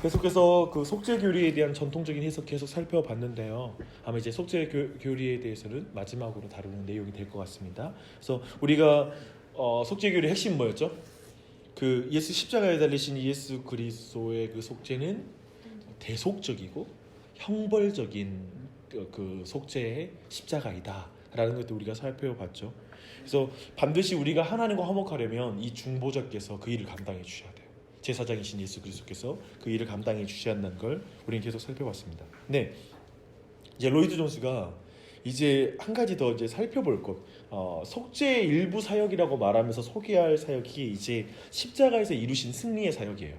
계속해서 그 속죄 교리에 대한 전통적인 해석 계속 살펴봤는데요. 아마 이제 속죄 교리에 대해서는 마지막으로 다루는 내용이 될 것 같습니다. 그래서 우리가 속죄 교리의 핵심 뭐였죠? 그 예수 십자가에 달리신 예수 그리스도의 그 속죄는 대속적이고 형벌적인 그 속죄의 십자가이다라는 것도 우리가 살펴봤죠. 그래서 반드시 우리가 하나님과 화목하려면 이 중보자께서 그 일을 감당해 주셔야 돼요. 제사장이신 예수 그리스도께서 그 일을 감당해 주셔야 한다는 걸 우리는 계속 살펴봤습니다. 네, 이제 로이드 존스가 이제 한 가지 더 이제 살펴볼 것, 속죄의 일부 사역이라고 말하면서 소개할 사역이 이제 십자가에서 이루신 승리의 사역이에요.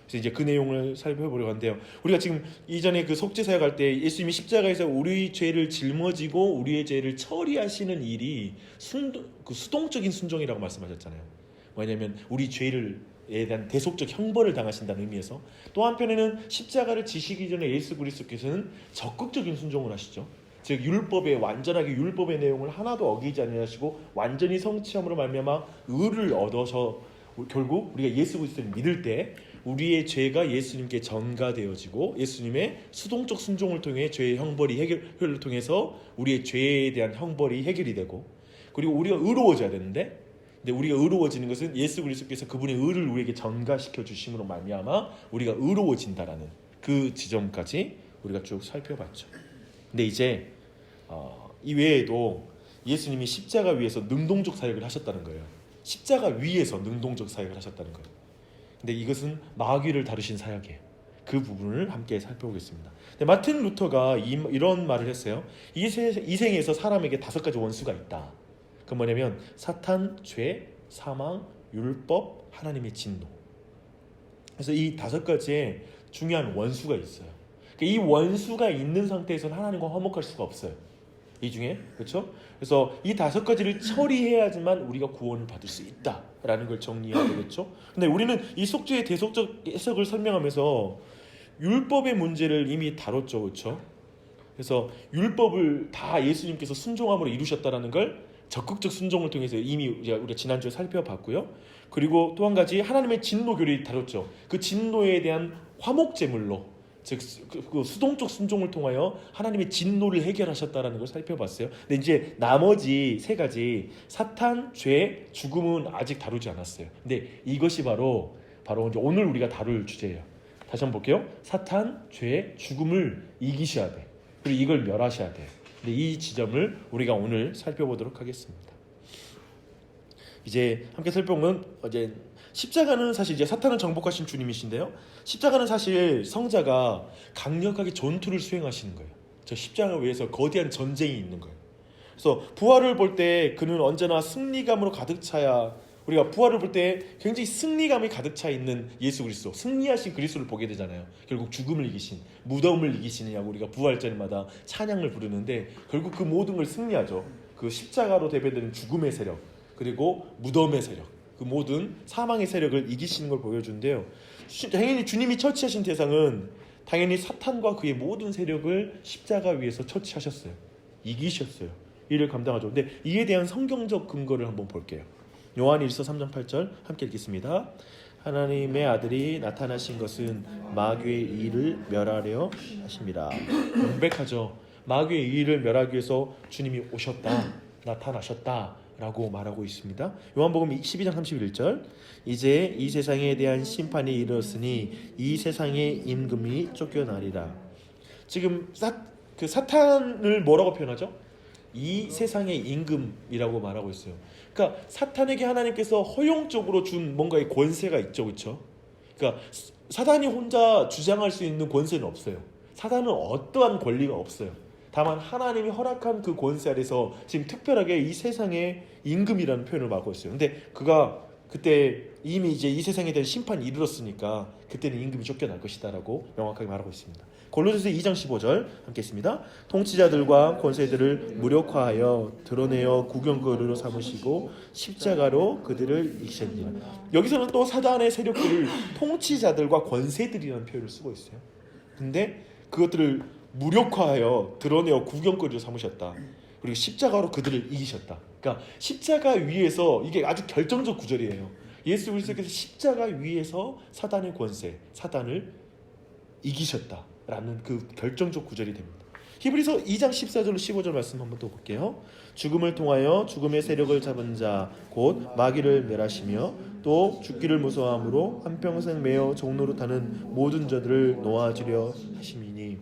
그래서 이제 그 내용을 살펴보려고 하는데요. 우리가 지금 이전에 그 속죄 사역할 때 예수님이 십자가에서 우리 죄를 짊어지고 우리의 죄를 처리하시는 일이 수동적인 순종이라고 말씀하셨잖아요. 왜냐하면 우리 죄를 에 대한 대속적 형벌을 당하신다는 의미에서, 또 한편에는 십자가를 지시기 전에 예수 그리스도께서는 적극적인 순종을 하시죠. 즉 율법의 완전하게 율법의 내용을 하나도 어기지 아니하시고 완전히 성취함으로 말미암아 의를 얻어서 결국 우리가 예수 그리스도를 믿을 때 우리의 죄가 예수님께 전가되어지고 예수님의 수동적 순종을 통해 죄의 형벌이 해결을 통해서 우리의 죄에 대한 형벌이 해결이 되고, 그리고 우리가 의로워져야 되는데, 근데 우리가 의로워지는 것은 예수 그리스도께서 그분의 의를 우리에게 전가시켜 주심으로 말미암아 우리가 의로워진다라는 그 지점까지 우리가 쭉 살펴봤죠. 근데 이제 이 외에도 예수님이 십자가 위에서 능동적 사역을 하셨다는 거예요. 십자가 위에서 능동적 사역을 하셨다는 거예요. 근데 이것은 마귀를 다루신 사역이에요. 그 부분을 함께 살펴보겠습니다. 근데 마틴 루터가 이런 말을 했어요. 이 생에서 사람에게 5가지 원수가 있다. 그 뭐냐면 사탄, 죄, 사망, 율법, 하나님의 진노. 그래서 이 5가지의 중요한 원수가 있어요. 이 원수가 있는 상태에서는 하나님과 화목할 수가 없어요. 이 중에, 그렇죠? 그래서 이 5가지를 처리해야지만 우리가 구원을 받을 수 있다라는 걸 정리해야 되겠죠. 근데 우리는 이 속죄의 대속적 해석을 설명하면서 율법의 문제를 이미 다뤘죠, 그렇죠? 그래서 율법을 다 예수님께서 순종함으로 이루셨다라는 걸 적극적 순종을 통해서 이미 우리가 지난주에 살펴봤고요. 그리고 또 한 가지 하나님의 진노 교리를 다뤘죠. 그 진노에 대한 화목제물로, 즉 그 수동적 순종을 통하여 하나님의 진노를 해결하셨다라는 걸 살펴봤어요. 근데 이제 나머지 3가지 사탄, 죄, 죽음은 아직 다루지 않았어요. 근데 이것이 바로 이제 오늘 우리가 다룰 주제예요. 다시 한번 볼게요. 사탄, 죄, 죽음을 이기셔야 돼. 그리고 이걸 멸하셔야 돼요. 근데 이 지점을 우리가 오늘 살펴보도록 하겠습니다. 이제 함께 살펴보면 이제 십자가는 사실 이제 사탄을 정복하신 주님이신데요. 십자가는 사실 성자가 강력하게 전투를 수행하시는 거예요. 저 십자가 위에서 거대한 전쟁이 있는 거예요. 그래서 부활을 볼 때 그는 언제나 승리감으로 가득 차야, 우리가 부활을 볼 때 굉장히 승리감이 가득 차 있는 예수 그리스도, 승리하신 그리스도를 보게 되잖아요. 결국 죽음을 이기신, 무덤을 이기시느냐고 우리가 부활절마다 찬양을 부르는데 결국 그 모든 걸 승리하죠. 그 십자가로 대변되는 죽음의 세력, 그리고 무덤의 세력, 그 모든 사망의 세력을 이기시는 걸 보여주는데요. 당연히 주님이 처치하신 대상은 당연히 사탄과 그의 모든 세력을 십자가 위에서 처치하셨어요. 이기셨어요. 이를 감당하죠. 근데 이에 대한 성경적 근거를 한번 볼게요. 요한일서 3장 8절 함께 읽겠습니다. 하나님의 아들이 나타나신 것은 마귀의 일을 멸하려 하십니다. 명백하죠. 마귀의 일을 멸하기 위해서 주님이 오셨다, 나타나셨다 라고 말하고 있습니다. 요한복음 12장 31절, 이제 이 세상에 대한 심판이 이르렀으니 이 세상의 임금이 쫓겨나리라. 지금 사탄을 뭐라고 표현하죠? 이 세상의 임금이라고 말하고 있어요. 그러니까 사탄에게 하나님께서 허용적으로 준 뭔가의 권세가 있죠, 그렇죠? 그러니까 사탄이 혼자 주장할 수 있는 권세는 없어요. 사탄은 어떠한 권리가 없어요. 다만 하나님이 허락한 그 권세 아래서 지금 특별하게 이 세상의 임금이라는 표현을 말하고 있어요. 근데 그가 그때 이미 이제 이 세상에 대한 심판이 이르렀으니까 그때는 임금이 쫓겨날 것이다라고 명확하게 말하고 있습니다. 골로새서 2장 15절 함께 했습니다. 통치자들과 권세들을 무력화하여 드러내어 구경거리로 삼으시고 십자가로 그들을 이기셨느니라. 여기서는 또 사단의 세력들을 통치자들과 권세들이라는 표현을 쓰고 있어요. 근데 그것들을 무력화하여 드러내어 구경거리로 삼으셨다. 그리고 십자가로 그들을 이기셨다. 그러니까 십자가 위에서, 이게 아주 결정적 구절이에요. 예수 그리스도께서 십자가 위에서 사단의 권세, 사단을 이기셨다라는 그 결정적 구절이 됩니다. 히브리서 2장 14절로 15절 말씀 한번 또 볼게요. 죽음을 통하여 죽음의 세력을 잡은 자 곧 마귀를 멸하시며 또 죽기를 무서워함으로 한평생 매어 종로로 타는 모든 자들을 놓아주려 하심이니.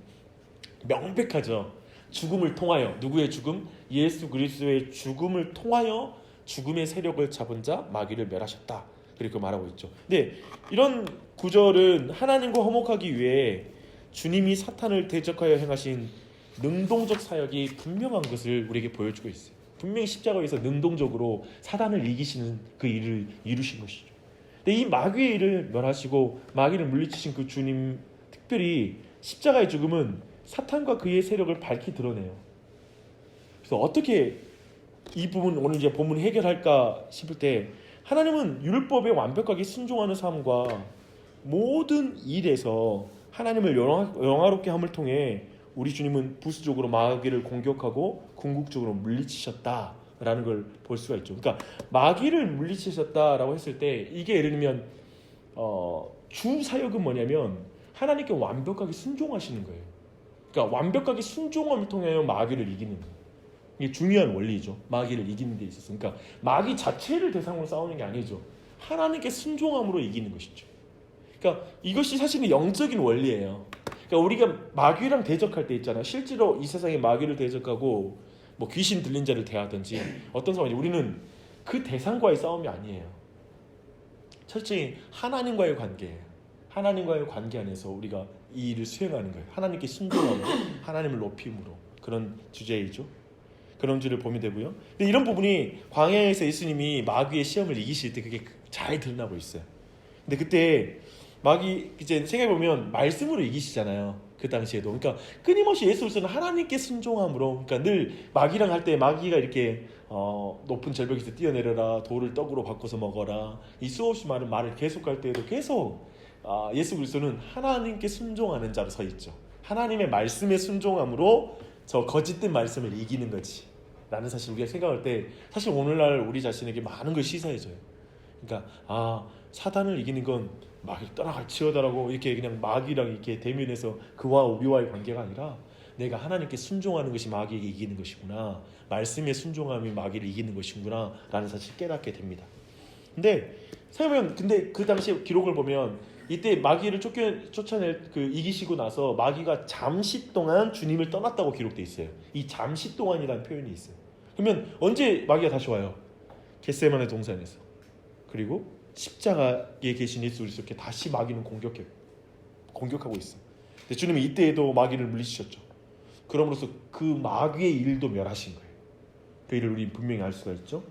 명백하죠. 죽음을 통하여, 누구의 죽음? 예수 그리스도의 죽음을 통하여 죽음의 세력을 잡은 자 마귀를 멸하셨다, 그렇게 말하고 있죠. 근데 이런 구절은 하나님과 화목하기 위해 주님이 사탄을 대적하여 행하신 능동적 사역이 분명한 것을 우리에게 보여주고 있어요. 분명히 십자가에서 능동적으로 사단을 이기시는 그 일을 이루신 것이죠. 근데 이 마귀의 일을 멸하시고 마귀를 물리치신 그 주님, 특별히 십자가의 죽음은 사탄과 그의 세력을 밝히 드러내요. 그래서 어떻게 이 부분 오늘 이제 본문 해결할까 싶을 때, 하나님은 율법에 완벽하게 순종하는 삶과 모든 일에서 하나님을 영화롭게 함을 통해 우리 주님은 부수적으로 마귀를 공격하고 궁극적으로 물리치셨다라는 걸 볼 수가 있죠. 그러니까 마귀를 물리치셨다라고 했을 때, 이게 예를 들면 주 사역은 뭐냐면 하나님께 완벽하게 순종하시는 거예요. 그러니까 완벽하게 순종함을 통하여 마귀를 이기는 거예요. 이게 중요한 원리죠. 마귀를 이기는 데 있어서. 그러니까 마귀 자체를 대상으로 싸우는 게 아니죠. 하나님께 순종함으로 이기는 것이죠. 그러니까 이것이 사실은 영적인 원리예요. 그러니까 우리가 마귀랑 대적할 때 있잖아요. 실제로 이 세상에 마귀를 대적하고 뭐 귀신 들린 자를 대하든지 어떤 상황이, 우리는 그 대상과의 싸움이 아니에요. 철저히 하나님과의 관계예요. 하나님과의 관계 안에서 우리가 이 일을 수행하는 거예요. 하나님께 순종하고 하나님을 높임으로, 그런 주제이죠. 그런 줄을 보면 되고요. 근데 이런 부분이 광야에서 예수님이 마귀의 시험을 이기실 때 그게 잘 드러나고 있어요. 근데 그때 마귀 이제 생각해 보면 말씀으로 이기시잖아요. 그 당시에도. 그러니까 끊임없이 예수 그리스도는 하나님께 순종함으로, 그러니까 늘 마귀랑 할 때 마귀가 이렇게 높은 절벽에서 뛰어내려라, 돌을 떡으로 바꿔서 먹어라, 이 수없이 많은 말을 계속할 때에도 계속 예수 그리스도는 하나님께 순종하는 자로 서 있죠. 하나님의 말씀에 순종함으로 저 거짓된 말씀을 이기는 거지 라는 사실 우리가 생각할 때, 사실 오늘날 우리 자신에게 많은 걸 시사해줘요. 그러니까 사단을 이기는 건 마귀 떠나갈지어다라고 이렇게 그냥 마귀랑 이렇게 대면해서 그와 우리와의 관계가 아니라, 내가 하나님께 순종하는 것이 마귀에게 이기는 것이구나, 말씀에 순종함이 마귀를 이기는 것이구나 라는 사실을 깨닫게 됩니다. 근데 생각해보면, 근데 그 당시 기록을 보면 이때 마귀를 쫓아낼 이기시고 나서 마귀가 잠시 동안 주님을 떠났다고 기록돼 있어요. 이 잠시 동안이라는 표현이 있어요. 그러면 언제 마귀가 다시 와요? 겟세마네 동산에서. 그리고 십자가에 계신 예수 그리스도께 다시 마귀는 공격하고 있어요. 근데 주님이 이때에도 마귀를 물리치셨죠. 그럼으로써 그 마귀의 일도 멸하신 거예요. 그 일을 우리 분명히 알 수가 있죠.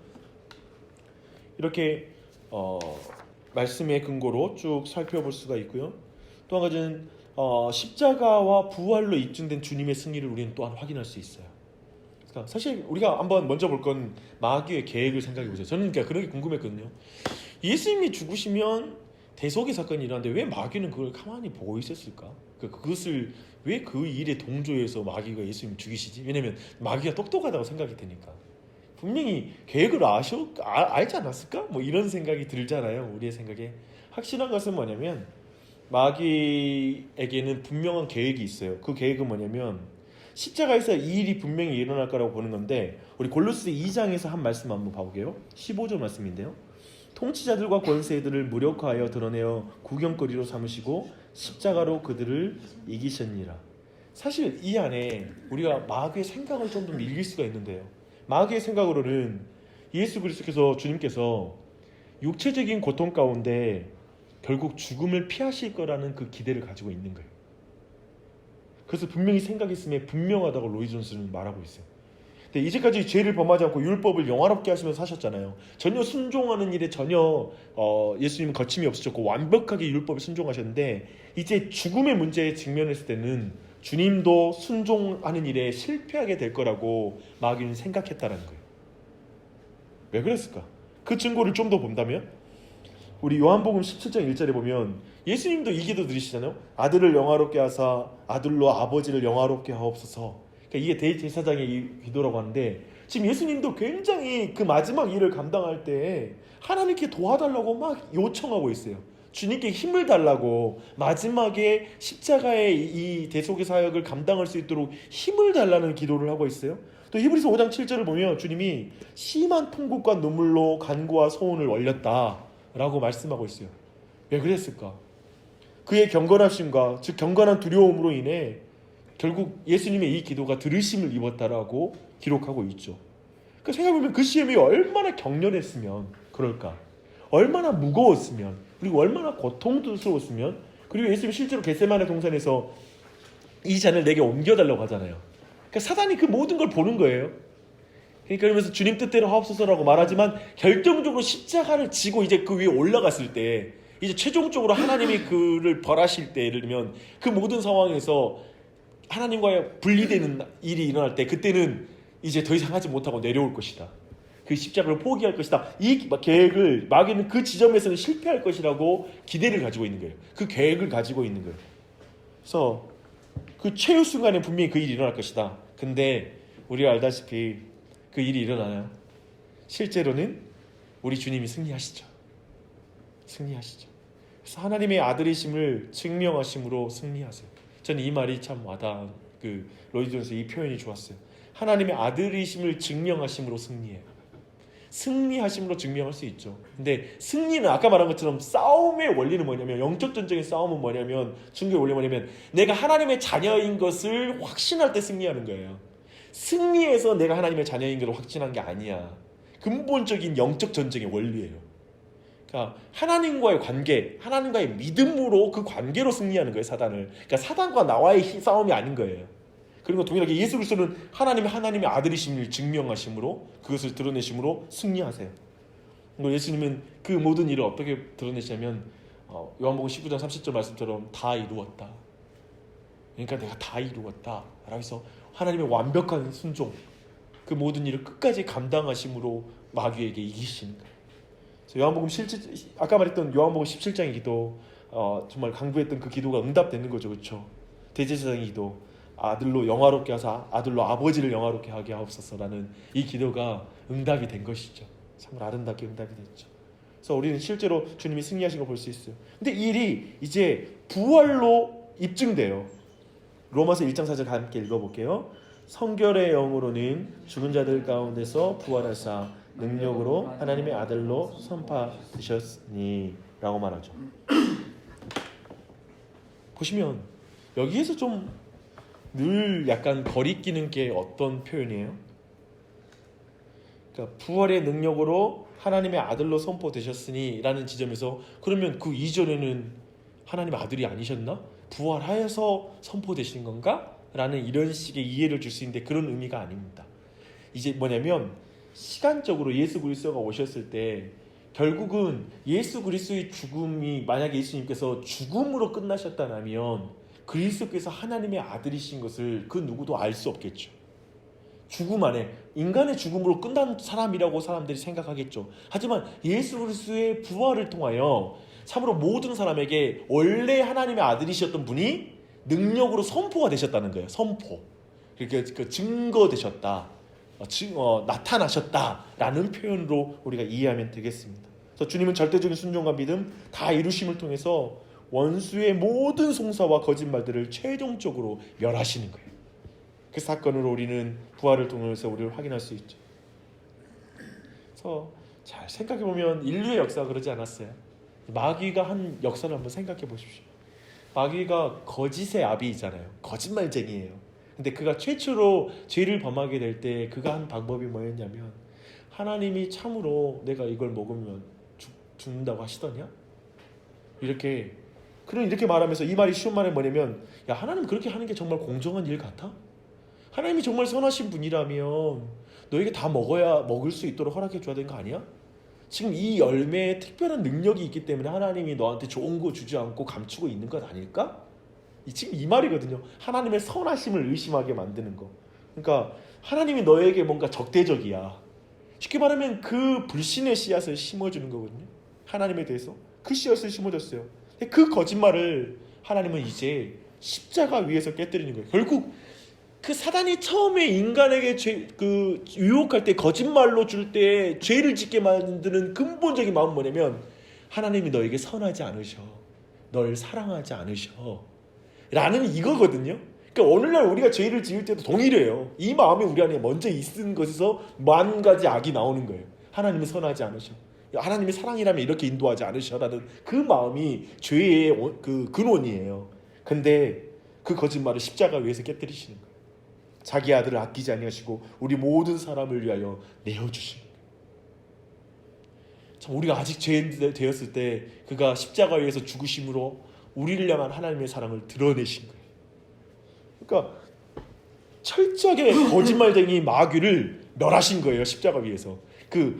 이렇게 말씀의 근거로 쭉 살펴볼 수가 있고요. 또 한 가지는 십자가와 부활로 입증된 주님의 승리를 우리는 또한 확인할 수 있어요. 그러니까 사실 우리가 한번 먼저 볼 건 마귀의 계획을 생각해 보세요. 저는 그러니까 그런 게 궁금했거든요. 예수님이 죽으시면 대속의 사건이 일어나는데 왜 마귀는 그걸 가만히 보고 있었을까? 그것을 왜 그 일에 동조해서 마귀가 예수님을 죽이시지? 왜냐면 마귀가 똑똑하다고 생각이 되니까. 분명히 계획을 알지 않았을까? 뭐 이런 생각이 들잖아요. 우리의 생각에. 확실한 것은 뭐냐면 마귀에게는 분명한 계획이 있어요. 그 계획은 뭐냐면 십자가에서 이 일이 분명히 일어날 거라고 보는 건데, 우리 골로새 2장에서 한 말씀 한번 봐볼게요. 15절 말씀인데요. 통치자들과 권세들을 무력화하여 드러내어 구경거리로 삼으시고 십자가로 그들을 이기셨니라. 사실 이 안에 우리가 마귀의 생각을 좀 더 읽을 수가 있는데요. 마귀의 생각으로는 예수 그리스도께서, 주님께서 육체적인 고통 가운데 결국 죽음을 피하실 거라는 그 기대를 가지고 있는 거예요. 그래서 분명히 생각했음에 분명하다고 로이 존스는 말하고 있어요. 근데 이제까지 죄를 범하지 않고 율법을 영화롭게 하시면서 사셨잖아요. 전혀 순종하는 일에 전혀 예수님은 거침이 없으셨고 완벽하게 율법에 순종하셨는데, 이제 죽음의 문제에 직면했을 때는 주님도 순종하는 일에 실패하게 될 거라고 마귀는 생각했다는 거예요. 왜 그랬을까? 그 증거를 좀 더 본다면 우리 요한복음 17장 1절에 보면 예수님도 이 기도 드리시잖아요. 아들을 영화롭게 하사 아들로 아버지를 영화롭게 하옵소서. 그러니까 이게 대제사장의 기도라고 하는데, 지금 예수님도 굉장히 그 마지막 일을 감당할 때 하나님께 도와달라고 막 요청하고 있어요. 주님께 힘을 달라고, 마지막에 십자가의 이 대속의 사역을 감당할 수 있도록 힘을 달라는 기도를 하고 있어요. 또 히브리서 5장 7절을 보면 주님이 심한 통곡과 눈물로 간구와 소원을 올렸다라고 말씀하고 있어요. 왜 그랬을까? 그의 경건하심과, 즉 경건한 두려움으로 인해 결국 예수님의 이 기도가 들으심을 입었다라고 기록하고 있죠. 그러니까 생각해보면 그 시험이 얼마나 격렬했으면 그럴까? 얼마나 무거웠으면, 그리고 얼마나 고통스러웠으면. 그리고 예수님이 실제로 겟세마네 동산에서 이 잔을 내게 옮겨달라고 하잖아요. 그러니까 사단이 그 모든 걸 보는 거예요. 그러니까 그러면서 주님 뜻대로 하옵소서라고 말하지만 결정적으로 십자가를 지고 이제 그 위에 올라갔을 때, 이제 최종적으로 하나님이 그를 벌하실 때, 예를 들면 그 모든 상황에서 하나님과의 분리되는 일이 일어날 때, 그때는 이제 더 이상 하지 못하고 내려올 것이다. 그 십자가를 포기할 것이다. 이 계획을, 마귀는 그 지점에서는 실패할 것이라고 기대를 가지고 있는 거예요. 그 계획을 가지고 있는 거예요. 그래서 그 최후 순간에 분명히 그 일이 일어날 것이다. 근데 우리가 알다시피 그 일이 일어나요. 실제로는 우리 주님이 승리하시죠. 그래서 하나님의 아들이심을 증명하심으로 승리하세요. 저는 이 말이 참 와닿은, 그 로이드 존스 이 표현이 좋았어요. 하나님의 아들이심을 증명하심으로 승리해요. 승리하심으로 증명할 수 있죠. 근데 승리는 아까 말한 것처럼 싸움의 원리는 뭐냐면, 영적 전쟁의 싸움은 뭐냐면, 중교의 원리는 뭐냐면, 내가 하나님의 자녀인 것을 확신할 때 승리하는 거예요. 승리해서 내가 하나님의 자녀인 것을 확신한 게 아니야. 근본적인 영적 전쟁의 원리예요. 그러니까 하나님과의 관계, 하나님과의 믿음으로, 그 관계로 승리하는 거예요, 사단을. 그러니까 사단과 나와의 싸움이 아닌 거예요. 그리고 동일하게 예수 그리스도는 하나님의 아들이심을 증명하심으로, 그것을 드러내심으로 승리하세요. 그리고 예수님은 그 모든 일을 어떻게 드러내시냐면, 요한복음 19장 30절 말씀처럼 다 이루었다. 그러니까 내가 다 이루었다 라고 해서 하나님의 완벽한 순종, 그 모든 일을 끝까지 감당하심으로 마귀에게 이기시는 거예요. 요한복음 아까 말했던 요한복음 17장의 기도, 정말 강구했던 그 기도가 응답되는 거죠. 그렇죠? 대제사장의 기도, 아들로 영화롭게 하사 아들로 아버지를 영화롭게 하게 하옵소서라는 이 기도가 응답이 된 것이죠. 정말 아름답게 응답이 됐죠. 그래서 우리는 실제로 주님이 승리하신 걸 볼 수 있어요. 근데 이 일이 이제 부활로 입증돼요. 로마서 1장 4절 함께 읽어볼게요. 성결의 영으로는 죽은 자들 가운데서 부활하사 능력으로 하나님의 아들로 선포하셨으니 라고 말하죠. 보시면 여기에서 좀 늘 약간 거리끼는 게 어떤 표현이에요? 그러니까 부활의 능력으로 하나님의 아들로 선포되셨으니 라는 지점에서, 그러면 그 이전에는 하나님의 아들이 아니셨나? 부활하여서 선포되신 건가? 라는 이런 식의 이해를 줄 수 있는데, 그런 의미가 아닙니다. 이제 뭐냐면, 시간적으로 예수 그리스도가 오셨을 때 결국은 예수 그리스도의 죽음이, 만약에 예수님께서 죽음으로 끝나셨다면 그리스도께서 하나님의 아들이신 것을 그 누구도 알 수 없겠죠. 죽음 안에, 인간의 죽음으로 끝난 사람이라고 사람들이 생각하겠죠. 하지만 예수 그리스도의 부활을 통하여 참으로 모든 사람에게 원래 하나님의 아들이셨던 분이 능력으로 선포가 되셨다는 거예요. 선포. 그러니까 증거되셨다, 나타나셨다라는 표현으로 우리가 이해하면 되겠습니다. 그래서 주님은 절대적인 순종과 믿음 다 이루심을 통해서 원수의 모든 송사와 거짓말들을 최종적으로 멸하시는 거예요. 그 사건으로 우리는 부활을 통해서 우리를 확인할 수 있죠. 그래서 잘 생각해보면 인류의 역사가 그러지 않았어요. 마귀가 한 역사를 한번 생각해 보십시오. 마귀가 거짓의 아비이잖아요. 거짓말쟁이에요. 근데 그가 최초로 죄를 범하게 될 때 그가 한 방법이 뭐였냐면, 하나님이 참으로 내가 이걸 먹으면 죽는다고 하시더냐? 이렇게 말하면서, 이 말이 쉬운 말은 뭐냐면, 야, 하나님 그렇게 하는 게 정말 공정한 일 같아? 하나님이 정말 선하신 분이라면 너에게 다 먹을 수 있도록 허락해 줘야 되는 거 아니야? 지금 이 열매에 특별한 능력이 있기 때문에 하나님이 너한테 좋은 거 주지 않고 감추고 있는 것 아닐까? 지금 이 말이거든요. 하나님의 선하심을 의심하게 만드는 거. 그러니까 하나님이 너에게 뭔가 적대적이야. 쉽게 말하면 그 불신의 씨앗을 심어주는 거거든요. 하나님에 대해서 그 씨앗을 심어줬어요. 그 거짓말을 하나님은 이제 십자가 위에서 깨뜨리는 거예요. 결국 그 사단이 처음에 인간에게 유혹할 때, 거짓말로 줄 때 죄를 짓게 만드는 근본적인 마음은 뭐냐면, 하나님이 너에게 선하지 않으셔. 널 사랑하지 않으셔. 라는 이거거든요. 그러니까 오늘날 우리가 죄를 지을 때도 동일해요. 이 마음이 우리 안에 먼저 있는 것에서 만 가지 악이 나오는 거예요. 하나님이 선하지 않으셔. 하나님이 사랑이라면 이렇게 인도하지 않으셔라는 그 마음이 죄의 그 근원이에요. 근데 그 거짓말을 십자가 위에서 깨뜨리시는 거예요. 자기 아들을 아끼지 아니하시고 우리 모든 사람을 위하여 내어주신 거예요. 참 우리가 아직 죄인 되었을 때 그가 십자가 위에서 죽으심으로 우리를 향한 하나님의 사랑을 드러내신 거예요. 그러니까 철저하게 거짓말쟁이 마귀를 멸하신 거예요. 십자가 위에서.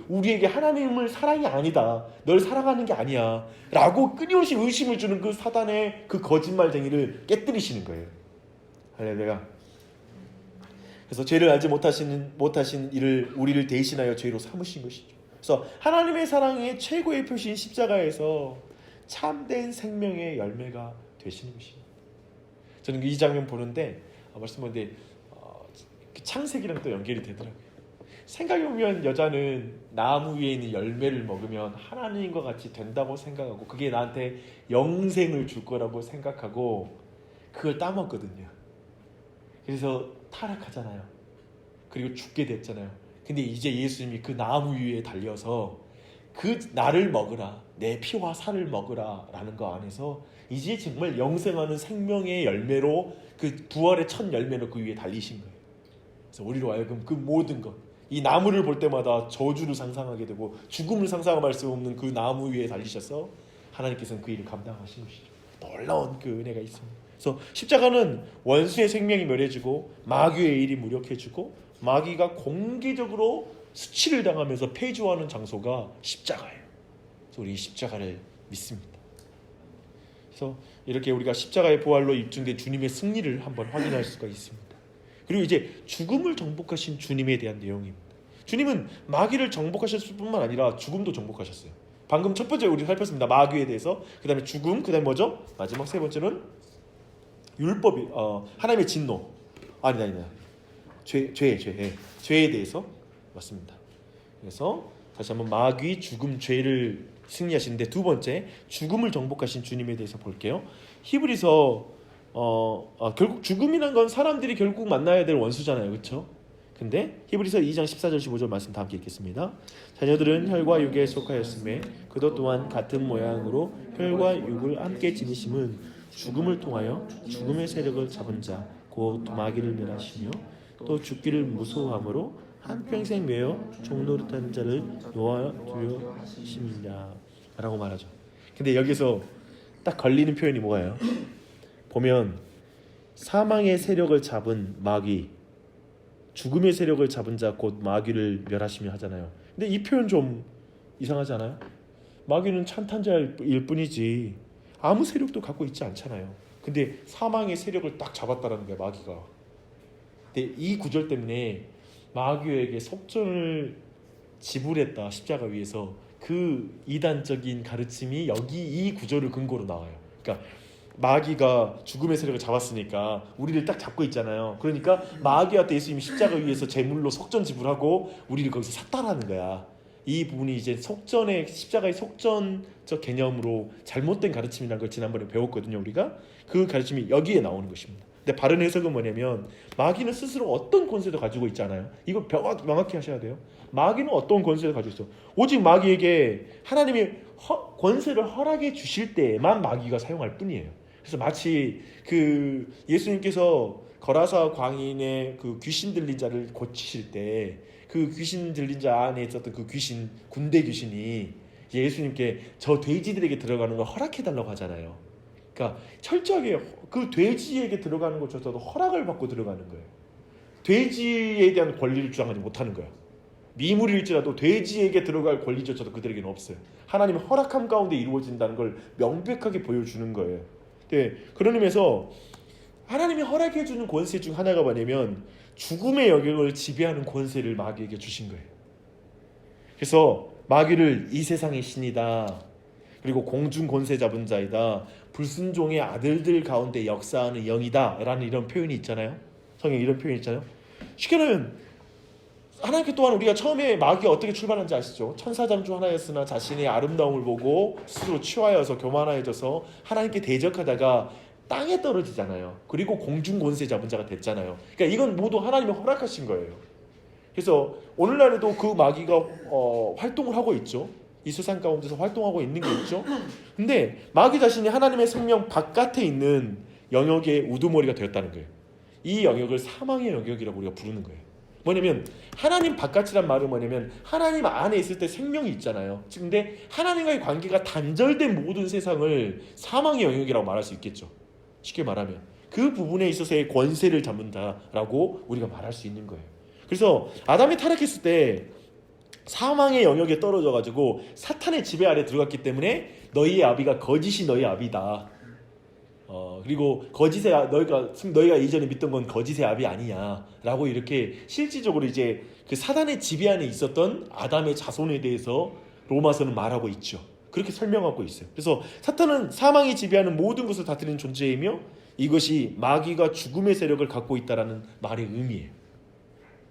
우리에게 하나님을 사랑이 아니다, 널 사랑하는 게 아니야 라고 끊임없이 의심을 주는 그 사단의 그 거짓말쟁이를 깨뜨리시는 거예요. 할렐루야. 그래서 죄를 알지 못하신 이를 우리를 대신하여 죄로 삼으신 것이죠. 그래서 하나님의 사랑의 최고의 표시인 십자가에서 참된 생명의 열매가 되시는 것입니다. 저는 이 장면 보는데 말씀드렸는데 창세기랑 또 연결이 되더라고요. 생각해보면 여자는 나무 위에 있는 열매를 먹으면 하나님과 같이 된다고 생각하고 그게 나한테 영생을 줄 거라고 생각하고 그걸 따먹거든요. 그래서 타락하잖아요. 그리고 죽게 됐잖아요. 근데 이제 예수님이 그 나무 위에 달려서 그 나를 먹으라, 내 피와 살을 먹으라 라는 거 안에서 이제 정말 영생하는 생명의 열매로 그 부활의 첫 열매로 그 위에 달리신 거예요. 그래서 우리로 하여금 그 모든 것, 이 나무를 볼 때마다 저주를 상상하게 되고 죽음을 상상할 수 없는 그 나무 위에 달리셔서 하나님께서는 그 일을 감당하신 것이죠. 놀라운 그 은혜가 있습니다. 그래서 십자가는 원수의 생명이 멸해지고 마귀의 일이 무력해지고 마귀가 공개적으로 수치를 당하면서 폐주하는 장소가 십자가예요. 그래서 우리 이 십자가를 믿습니다. 그래서 이렇게 우리가 십자가의 부활로 입증된 주님의 승리를 한번 확인할 수가 있습니다. 그리고 이제 죽음을 정복하신 주님에 대한 내용입니다. 주님은 마귀를 정복하셨을 뿐만 아니라 죽음도 정복하셨어요. 방금 첫 번째 우리 살폈습니다. 마귀에 대해서. 그 다음에 죽음, 그 다음에 뭐죠? 마지막 세 번째는 율법이 하나님의 진노. 아니다. 죄에 대해서 맞습니다. 그래서 다시 한번 마귀, 죽음, 죄를 승리하시는데 두 번째 죽음을 정복하신 주님에 대해서 볼게요. 히브리서 결국 죽음이란 건 사람들이 결국 만나야 될 원수잖아요. 그렇죠? 근데 히브리서 2장 14절 15절 말씀 다 함께 읽겠습니다. 자녀들은 혈과 육에 속하였음에 그도 또한 같은 모양으로 혈과 육을 함께 지니심은 죽음을 통하여 죽음의 세력을 잡은 자 곧 마귀를 멸하시며 또 죽기를 무서워함으로 한평생 매어 종노릇하는 자를 놓아두려 하심이라 라고 말하죠. 근데 여기서 딱 걸리는 표현이 뭐예요? 보면 사망의 세력을 잡은 마귀, 죽음의 세력을 잡은 자 곧 마귀를 멸하시며 하잖아요. 근데 이 표현 좀 이상하지 않아요? 마귀는 찬탄자일 뿐이지 아무 세력도 갖고 있지 않잖아요. 근데 사망의 세력을 딱 잡았다는 거야, 마귀가. 근데 이 구절 때문에 마귀에게 속전을 지불했다, 십자가 위에서. 그 이단적인 가르침이 여기 이 구절을 근거로 나와요. 그러니까 마귀가 죽음의 세력을 잡았으니까 우리를 딱 잡고 있잖아요. 그러니까 마귀한테 예수님이 십자가 위에서 제물로 속전 지불하고 우리를 거기서 샀다라는 거야. 이 부분이 이제 속전의 십자가의 속전적 개념으로 잘못된 가르침이라는 걸 지난번에 배웠거든요. 우리가 그 가르침이 여기에 나오는 것입니다. 근데 바른 해석은 뭐냐면 마귀는 스스로 어떤 권세도 가지고 있잖아요. 이거 명확히 하셔야 돼요. 마귀는 어떤 권세를 가지고 있어? 오직 마귀에게 하나님이 권세를 허락해 주실 때에만 마귀가 사용할 뿐이에요. 그래서 마치 그 예수님께서 거라사 광인의 그 귀신 들린 자를 고치실 때 그 귀신 들린 자 안에 있었던 그 귀신, 군대 귀신이 예수님께 저 돼지들에게 들어가는 걸 허락해 달라고 하잖아요. 그러니까 철저하게 그 돼지에게 들어가는 것조차도 허락을 받고 들어가는 거예요. 돼지에 대한 권리를 주장하지 못하는 거예요. 미물일지라도 돼지에게 들어갈 권리조차도 그들에게는 없어요. 하나님의 허락함 가운데 이루어진다는 걸 명백하게 보여주는 거예요. 네, 그런 의미에서 하나님이 허락해주는 권세 중 하나가 뭐냐면 죽음의 영역을 지배하는 권세를 마귀에게 주신 거예요. 그래서 마귀를 이 세상의 신이다, 그리고 공중 권세 잡은 자이다, 불순종의 아들들 가운데 역사하는 영이다 라는 이런 표현이 있잖아요. 성경에 이런 표현이 있잖아요. 쉽게 말하면 하나님께 또한 우리가 처음에 마귀가 어떻게 출발한지 아시죠? 천사장 중 하나였으나 자신의 아름다움을 보고 스스로 치하여서 교만하여져서 하나님께 대적하다가 땅에 떨어지잖아요. 그리고 공중 권세 잡은 자가 됐잖아요. 그러니까 이건 모두 하나님이 허락하신 거예요. 그래서 오늘날에도 그 마귀가 활동을 하고 있죠. 이 세상 가운데서 활동하고 있는 게 있죠. 근데 마귀 자신이 하나님의 생명 바깥에 있는 영역의 우두머리가 되었다는 거예요. 이 영역을 사망의 영역이라고 우리가 부르는 거예요. 뭐냐면 하나님 바깥이란 말은 뭐냐면 하나님 안에 있을 때 생명이 있잖아요. 근데 하나님과의 관계가 단절된 모든 세상을 사망의 영역이라고 말할 수 있겠죠. 쉽게 말하면 그 부분에 있어서의 권세를 잡는다라고 우리가 말할 수 있는 거예요. 그래서 아담이 타락했을 때 사망의 영역에 떨어져가지고 사탄의 지배 아래 들어갔기 때문에 너희의 아비가 거짓이 너희 아비다. 그리고 거짓의 너희가 이전에 믿던 건 거짓의 아비 아니냐라고 이렇게 실질적으로 이제 그 사단의 지배 안에 있었던 아담의 자손에 대해서 로마서는 말하고 있죠. 그렇게 설명하고 있어요. 그래서 사탄은 사망이 지배하는 모든 것을 다스리는 존재이며 이것이 마귀가 죽음의 세력을 갖고 있다라는 말의 의미예요.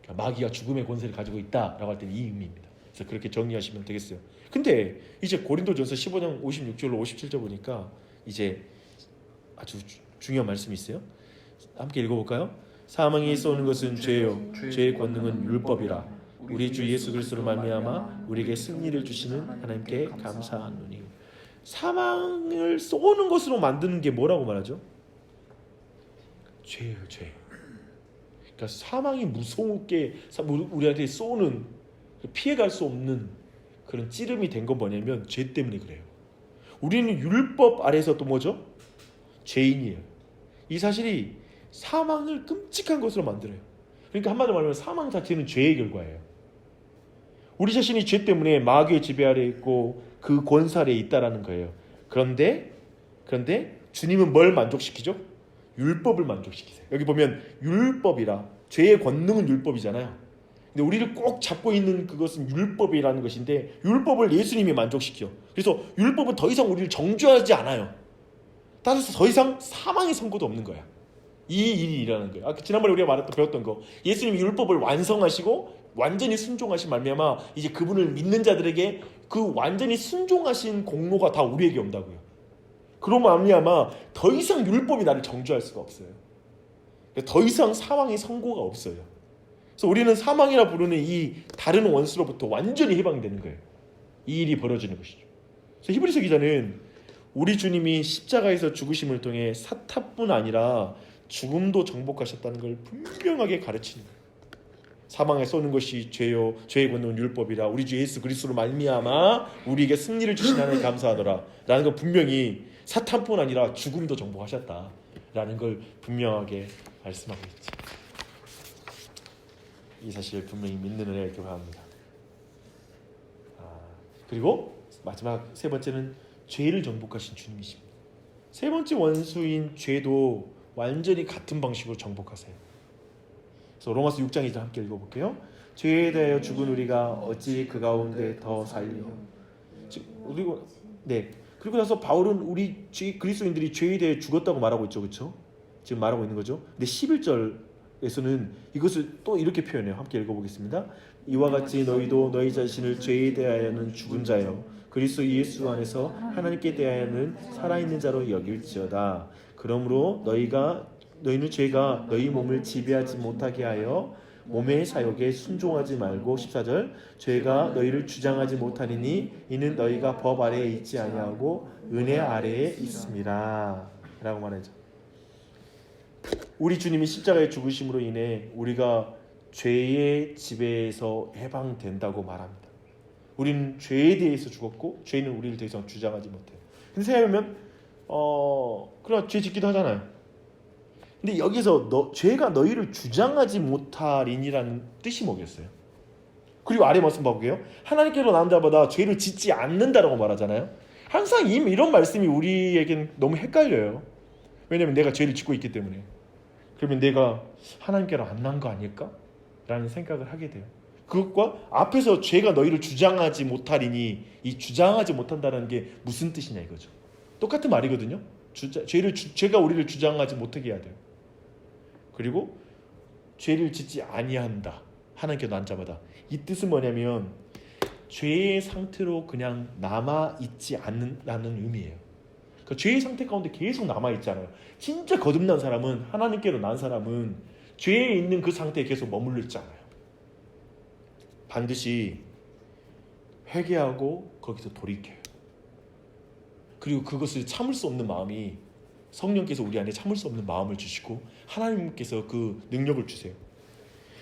그러니까 마귀가 죽음의 권세를 가지고 있다라고 할 때는 이 의미입니다. 그래서 그렇게 정리하시면 되겠어요. 근데 이제 고린도전서 15장 56절로 57절 보니까 이제 아주 중요한 말씀이 있어요. 함께 읽어볼까요? 사망이 쏘는 것은 죄요 죄의 권능은 율법이라 우리 주 예수 그리스도로 말미암아 우리에게 승리를 주시는 하나님께 감사하노니. 사망을 쏘는 것으로 만드는 게 뭐라고 말하죠? 죄예요, 죄. 그러니까 사망이 무섭게 우리한테 쏘는, 피해갈 수 없는 그런 찌름이 된 건 뭐냐면 죄 때문에 그래요. 우리는 율법 아래서 또 뭐죠? 죄인이에요. 이 사실이 사망을 끔찍한 것으로 만들어요. 그러니까 한마디로 말하면 사망 자체는 죄의 결과예요. 우리 자신이 죄 때문에 마귀의 지배 아래 있고 그 권세 아래에 있다라는 거예요. 그런데 주님은 뭘 만족시키죠? 율법을 만족시키세요. 여기 보면 율법이라, 죄의 권능은 율법이잖아요. 근데 우리를 꼭 잡고 있는 그것은 율법이라는 것인데 율법을 예수님이 만족시켜. 그래서 율법은 더 이상 우리를 정죄하지 않아요. 따라서 더 이상 사망의 선고도 없는 거야. 이 일이 일어나는 거예요. 지난번에 우리가 배웠던 거, 예수님이 율법을 완성하시고 완전히 순종하신 말미암아 이제 그분을 믿는 자들에게 그 완전히 순종하신 공로가 다 우리에게 온다고요. 그런 말미암아 더 이상 율법이 나를 정죄할 수가 없어요. 더 이상 사망의 선고가 없어요. 그래서 우리는 사망이라 부르는 이 다른 원수로부터 완전히 해방되는 거예요. 이 일이 벌어지는 것이죠. 그래서 히브리서 기자는 우리 주님이 십자가에서 죽으심을 통해 사탄뿐 아니라 죽음도 정복하셨다는 걸 분명하게 가르치는 거예요. 사망에 쏘는 것이 죄요 죄의 권능은 율법이라 우리 주 예수 그리스도로 말미암아 우리에게 승리를 주신 하나님 감사하더라 라는 걸 분명히 사탄뿐 아니라 죽음도 정복하셨다라는 걸 분명하게 말씀하고 있죠. 이 사실을 분명히 믿는 은혜를 기도합니다. 그리고 마지막 세 번째는 죄를 정복하신 주님이십니다. 세 번째 원수인 죄도 완전히 같은 방식으로 정복하세요. 그래서 로마서 6장 2절 함께 읽어볼게요. 죄에 대하여 죽은 우리가 어찌 그 가운데 더 살리요. 그리고 나서 바울은 우리 그리스도인들이 죄에 대해 죽었다고 말하고 있죠, 그렇죠? 지금 말하고 있는 거죠. 근데 11절에서는 이것을 또 이렇게 표현해요. 함께 읽어보겠습니다. 이와 같이 너희도 너희 자신을 죄에 대하여는 죽은 자요 그리스도 예수 안에서 하나님께 대하여는 살아있는 자로 여길지어다. 그러므로 너희는 죄가 너희 몸을 지배하지 못하게 하여 몸의 사욕에 순종하지 말고 14절 죄가 너희를 주장하지 못하리니 이는 너희가 법 아래에 있지 아니하고 은혜 아래에 있습니다 라고 말하죠. 우리 주님이 십자가의 죽으심으로 인해 우리가 죄의 지배에서 해방된다고 말합니다. 우리는 죄에 대해서 죽었고 죄는 우리를 더 이상 주장하지 못해요. 근데 생각해보면 그러나 죄 짓기도 하잖아요. 근데 여기서 죄가 너희를 주장하지 못하리니라는 뜻이 뭐겠어요? 그리고 아래 말씀 봐볼게요. 하나님께로 나온 자보다 죄를 짓지 않는다라고 말하잖아요. 항상 이런 말씀이 우리에겐 너무 헷갈려요. 왜냐하면 내가 죄를 짓고 있기 때문에. 그러면 내가 하나님께로 안 난 거 아닐까? 라는 생각을 하게 돼요. 그것과 앞에서 죄가 너희를 주장하지 못하리니 이 주장하지 못한다는 게 무슨 뜻이냐 이거죠. 똑같은 말이거든요. 죄가 우리를 주장하지 못하게 해야 돼요. 그리고 죄를 짓지 아니한다. 하나님께 난 자마다. 이 뜻은 뭐냐면 죄의 상태로 그냥 남아있지 않는다는 의미예요. 그 죄의 상태 가운데 계속 남아있잖아요. 진짜 거듭난 사람은, 하나님께로 난 사람은 죄에 있는 그 상태에 계속 머물러 있잖아요. 반드시 회개하고 거기서 돌이켜요. 그리고 그것을 참을 수 없는 마음이, 성령께서 우리 안에 참을 수 없는 마음을 주시고 하나님께서 그 능력을 주세요.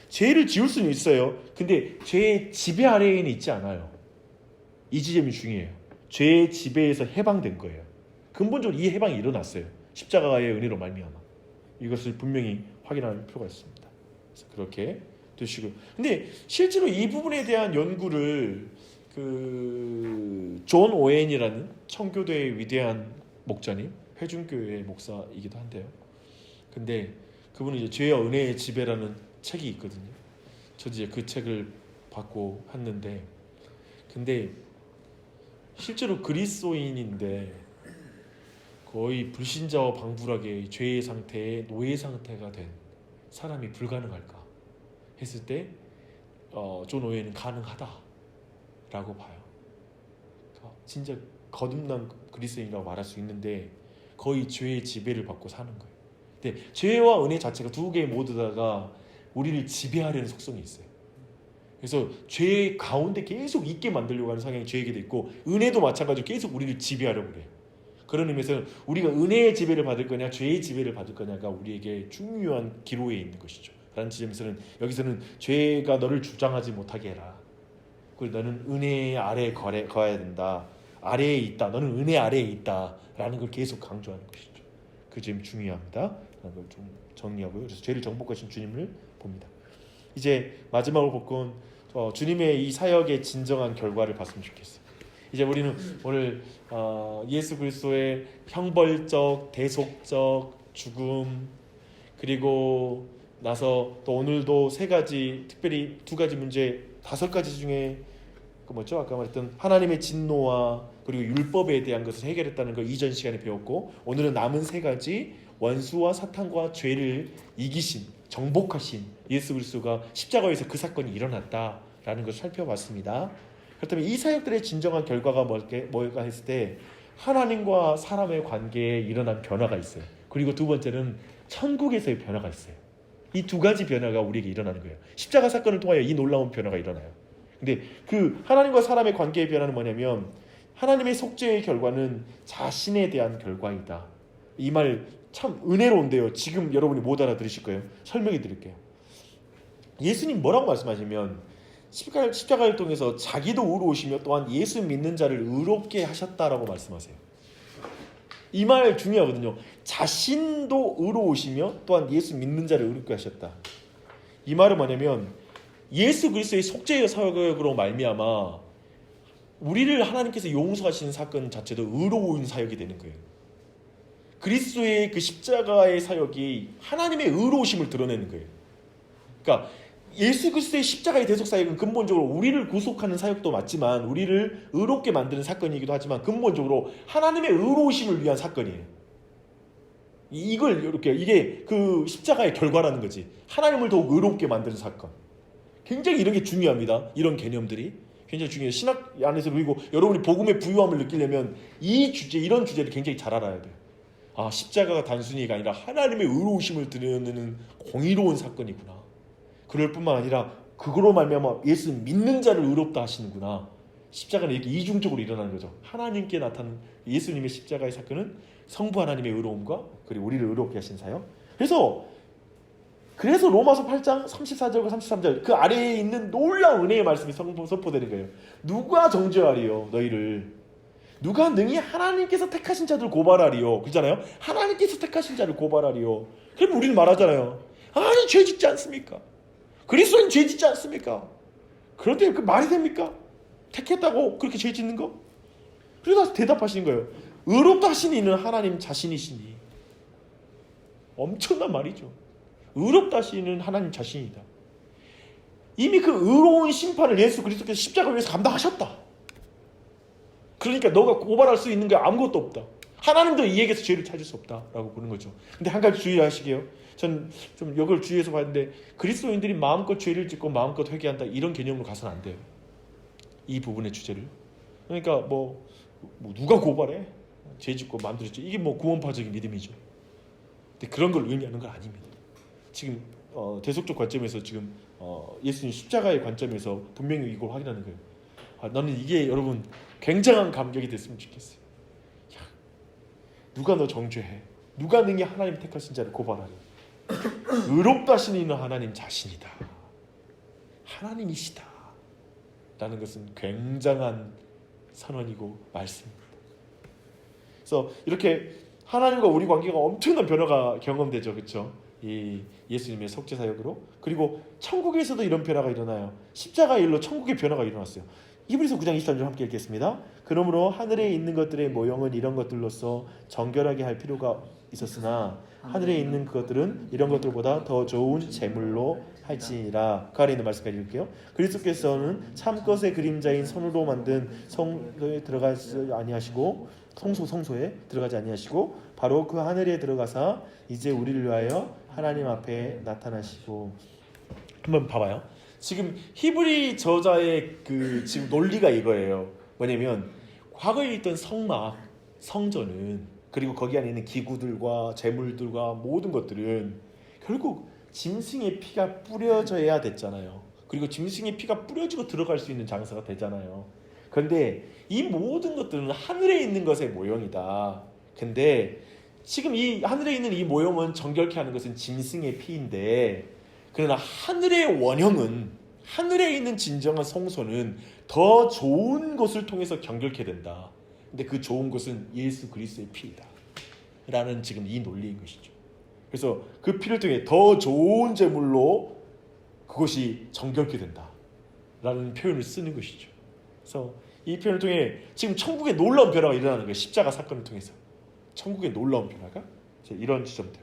죄를 지울 수는 있어요. 근데 죄의 지배 아래에는 있지 않아요. 이 지점이 중요해요. 죄의 지배에서 해방된 거예요. 근본적으로 이 해방이 일어났어요. 십자가의 은혜로 말미암아. 이것을 분명히 확인할 필요가 있습니다. 그래서 그렇게 되시고. 근데 실제로 이 부분에 대한 연구를 존 오웬이라는 청교도의 위대한 목자님, 회중교회의 목사이기도 한데요. 근데 그분은 이제 죄와 은혜의 지배라는 책이 있거든요. 저도 이제 그 책을 받고 했는데, 근데 실제로 그리스도인인데 거의 불신자와 방불하게 죄의 상태에 노예 상태가 된 사람이 불가능할까 했을 때 존 오웬은 가능하다라고 봐요. 진짜 거듭난 그리스도인이라고 말할 수 있는데 거의 죄의 지배를 받고 사는 거예요. 근데 죄와 은혜 자체가 두 개 모두 다가 우리를 지배하려는 속성이 있어요. 그래서 죄 가운데 계속 있게 만들려고 하는 성향이 죄에게도 있고, 은혜도 마찬가지로 계속 우리를 지배하려고 그래요. 그런 의미에서 우리가 은혜의 지배를 받을 거냐 죄의 지배를 받을 거냐가 우리에게 중요한 기로에 있는 것이죠. 라는 지점에서는, 여기서는 죄가 너를 주장하지 못하게 해라. 그리고 너는 은혜 아래에 거해야 된다. 아래에 있다. 너는 은혜 아래에 있다. 라는 걸 계속 강조하는 것이죠. 그 점이 중요합니다. 라는 걸 좀 정리하고요. 그래서 죄를 정복하신 주님을 봅니다. 이제 마지막으로 볼 건 주님의 이 사역의 진정한 결과를 봤으면 좋겠어요. 이제 우리는 오늘 예수 그리스도의 형벌적, 대속적 죽음, 그리고 나서 또 오늘도 세 가지, 특별히 두 가지 문제, 5가지 중에 아까 말했던 하나님의 진노와 그리고 율법에 대한 것을 해결했다는 걸 이전 시간에 배웠고, 오늘은 남은 3가지, 원수와 사탄과 죄를 이기신, 정복하신 예수 그리스도가 십자가에서 그 사건이 일어났다라는 것을 살펴봤습니다. 그렇다면 이 사역들의 진정한 결과가 뭘까 했을 때, 하나님과 사람의 관계에 일어난 변화가 있어요. 그리고 두 번째는 천국에서의 변화가 있어요. 이 2가지 변화가 우리에게 일어나는 거예요. 십자가 사건을 통하여 이 놀라운 변화가 일어나요. 근데 그 하나님과 사람의 관계의 변화는 뭐냐면, 하나님의 속죄의 결과는 자신에 대한 결과이다. 이 말 참 은혜로운데요. 지금 여러분이 못 알아들으실 거예요. 설명해 드릴게요. 예수님 뭐라고 말씀하시면, 십자가를 통해서 자기도 의로우시며 또한 예수 믿는 자를 의롭게 하셨다라고 말씀하세요. 이 말 중요하거든요. 자신도 의로우시며 또한 예수 믿는 자를 의롭게 하셨다. 이 말은 뭐냐면, 예수 그리스도의 속죄의 사역으로 말미암아 우리를 하나님께서 용서하시는 사건 자체도 의로운 사역이 되는 거예요. 그리스도의 그 십자가의 사역이 하나님의 의로우심을 드러내는 거예요. 그러니까 예수 그리스도의 십자가의 대속 사역은 근본적으로 우리를 구속하는 사역도 맞지만, 우리를 의롭게 만드는 사건이기도 하지만, 근본적으로 하나님의 의로우심을 위한 사건이에요. 이게 그 십자가의 결과라는 거지. 하나님을 더욱 의롭게 만드는 사건. 굉장히 이런 게 중요합니다. 이런 개념들이 굉장히 중요해요. 신학 안에서. 그리고 여러분이 복음의 부유함을 느끼려면 이런 주제를 굉장히 잘 알아야 돼요. 십자가가 단순히가 아니라 하나님의 의로우심을 드러내는 공의로운 사건이구나. 그럴 뿐만 아니라 그거로 말미암아 예수 믿는 자를 의롭다 하시는구나. 십자가는 이렇게 이중적으로 일어나는 거죠. 하나님께 나타난 예수님의 십자가의 사건은 성부 하나님의 의로움과 그리고 우리를 의롭게 하신 사역. 그래서 로마서 8장 34절과 33절 그 아래에 있는 놀라운 은혜의 말씀이 선포되는 거예요. 누가 정죄하리요 너희를? 누가 능히 하나님께서 택하신 자들 고발하리요? 그러잖아요. 하나님께서 택하신 자를 고발하리요. 그럼 우리는 말하잖아요. 아니 죄 짓지 않습니까? 그리스도인 죄 짓지 않습니까? 그런데 그 말이 됩니까? 택했다고 그렇게 죄 짓는 거? 그래서 대답하시는 거예요. 의롭다 하신 이는 하나님 자신이시니. 엄청난 말이죠. 의롭다 하신 이는 하나님 자신이다. 이미 그 의로운 심판을 예수 그리스도께서 십자가 위에서 감당하셨다. 그러니까 너가 고발할 수 있는 게 아무것도 없다. 하나님도 이에게서 죄를 찾을 수 없다라고 보는 거죠. 근데 한 가지 주의하시게요. 전 좀 이걸 주의해서 봤는데 그리스도인들이 마음껏 죄를 짓고 마음껏 회개한다 이런 개념으로 가서는 안 돼요. 이 부분의 주제를. 그러니까 뭐 누가 고발해? 죄 짓고 마음대로 짓고 이게 뭐 구원파적인 믿음이죠. 근데 그런 걸 의미하는 건 아닙니다. 지금 대속적 관점에서 지금 예수님 십자가의 관점에서 분명히 이걸 확인하는 거예요. 나는 이게 여러분 굉장한 감격이 됐으면 좋겠어요. 야, 누가 너 정죄해? 누가 능히 하나님 택하신 자를 고발하려? 의롭다 하시는 하나님 자신이다. 하나님이시다. 라는 것은 굉장한 선언이고 말씀입니다. 그래서 이렇게 하나님과 우리 관계가 엄청난 변화가 경험되죠. 그렇죠? 이 예수님의 속죄 사역으로. 그리고 천국에서도 이런 변화가 일어나요. 십자가의 일로 천국의 변화가 일어났어요. 히브리서 9장 23절 함께 읽겠습니다. 그러므로 하늘에 있는 것들의 모형은 이런 것들로서 정결하게 할 필요가 있었으나 하늘에 있는 그것들은 이런 것들보다 더 좋은 제물로 할지니라. 그 아래 있는 말씀까지 읽을게요. 그리스도께서는 참것의 그림자인 손으로 만든 성소에 들어가지 아니하시고 성소에 들어가지 아니하시고 바로 그 하늘에 들어가사 이제 우리를 위하여 하나님 앞에 나타나시고. 한번 봐봐요. 지금 히브리 저자의 그 지금 논리가 이거예요. 뭐냐면 과거에 있던 성막, 성전은 그리고 거기 안에 있는 기구들과 재물들과 모든 것들은 결국 짐승의 피가 뿌려져야 됐잖아요. 그리고 짐승의 피가 뿌려지고 들어갈 수 있는 장소가 되잖아요. 그런데 이 모든 것들은 하늘에 있는 것의 모형이다. 근데 지금 이 하늘에 있는 이 모형은 정결케 하는 것은 짐승의 피인데, 그러나 하늘의 원형은, 하늘에 있는 진정한 성소는 더 좋은 것을 통해서 경결케 된다. 근데 그 좋은 것은 예수 그리스도의 피이다 라는 지금 이 논리인 것이죠. 그래서 그 피를 통해 더 좋은 제물로 그것이 정결케 된다 라는 표현을 쓰는 것이죠. 그래서 이 표현을 통해 지금 천국의 놀라운 변화가 일어나는 거예요. 십자가 사건을 통해서 천국의 놀라운 변화가 이런 지점들.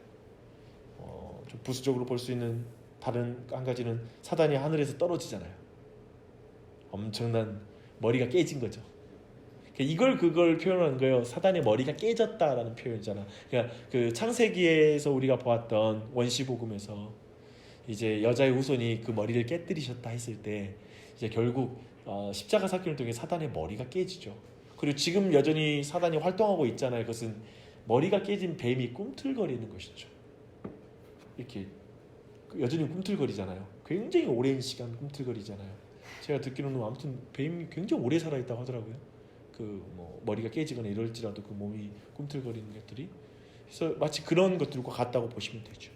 좀 부수적으로 볼 수 있는 다른 한 가지는 사단이 하늘에서 떨어지잖아요. 엄청난 머리가 깨진 거죠. 그걸 표현하는 거예요. 사단의 머리가 깨졌다라는 표현이잖아. 그러니까 그 창세기에서 우리가 보았던 원시복음에서 이제 여자의 후손이 그 머리를 깨뜨리셨다 했을 때 이제 결국 십자가 사건을 통해 사단의 머리가 깨지죠. 그리고 지금 여전히 사단이 활동하고 있잖아요. 그것은 머리가 깨진 뱀이 꿈틀거리는 것이죠. 이렇게 여전히 꿈틀거리잖아요. 굉장히 오랜 시간 꿈틀거리잖아요. 제가 듣기로는 아무튼 뱀이 굉장히 오래 살아있다고 하더라고요. 뭐 머리가 깨지거나 이럴지라도 그 몸이 꿈틀거리는 것들이. 그래서 마치 그런 것들과 같다고 보시면 되죠.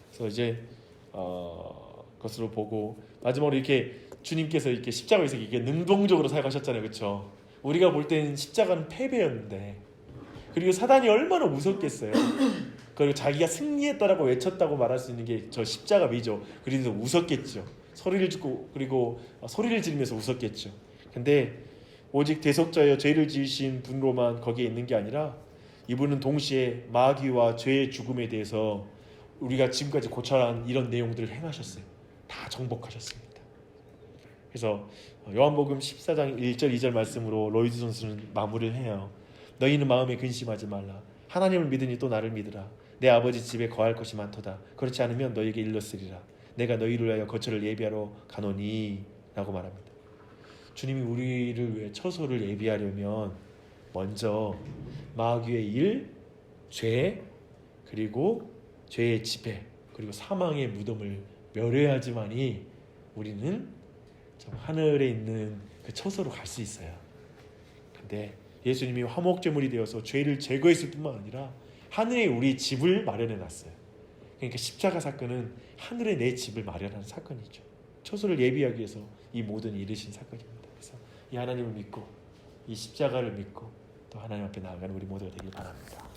그래서 이제 것으로 보고 마지막으로 이렇게 주님께서 이렇게 십자가에서 이게 능동적으로 사역하셨잖아요, 그렇죠? 우리가 볼 때는 십자가는 패배였는데, 그리고 사단이 얼마나 무섭겠어요. 그리고 자기가 승리했다라고 외쳤다고 말할 수 있는 게 저 십자가 위죠. 그래서 웃었겠죠. 소리를 짓고 그리고 소리를 지르면서 웃었겠죠. 근데 오직 대속자여 죄를 지으신 분으로만 거기에 있는 게 아니라 이분은 동시에 마귀와 죄의 죽음에 대해서 우리가 지금까지 고찰한 이런 내용들을 행하셨어요. 다 정복하셨습니다. 그래서 요한복음 14장 1절 2절 말씀으로 로이드 존스는 마무리를 해요. 너희는 마음에 근심하지 말라. 하나님을 믿으니 또 나를 믿으라. 내 아버지 집에 거할 것이 많도다. 그렇지 않으면 너희에게 일렀으리라. 내가 너희를 위하여 거처를 예비하러 가노니 라고 말합니다. 주님이 우리를 위해 처소를 예비하려면 먼저 마귀의 일, 죄, 그리고 죄의 지배, 그리고 사망의 무덤을 멸해야지만이 우리는 하늘에 있는 그 처소로 갈 수 있어요. 근데 예수님이 화목제물이 되어서 죄를 제거했을 뿐만 아니라 하늘에 우리 집을 마련해 놨어요. 그러니까 십자가 사건은 하늘에 내 집을 마련하는 사건이죠. 처소를 예비하기 위해서 이 모든 일을 이루신 사건입니다. 그래서 이 하나님을 믿고 이 십자가를 믿고 또 하나님 앞에 나아가는 우리 모두가 되길 바랍니다.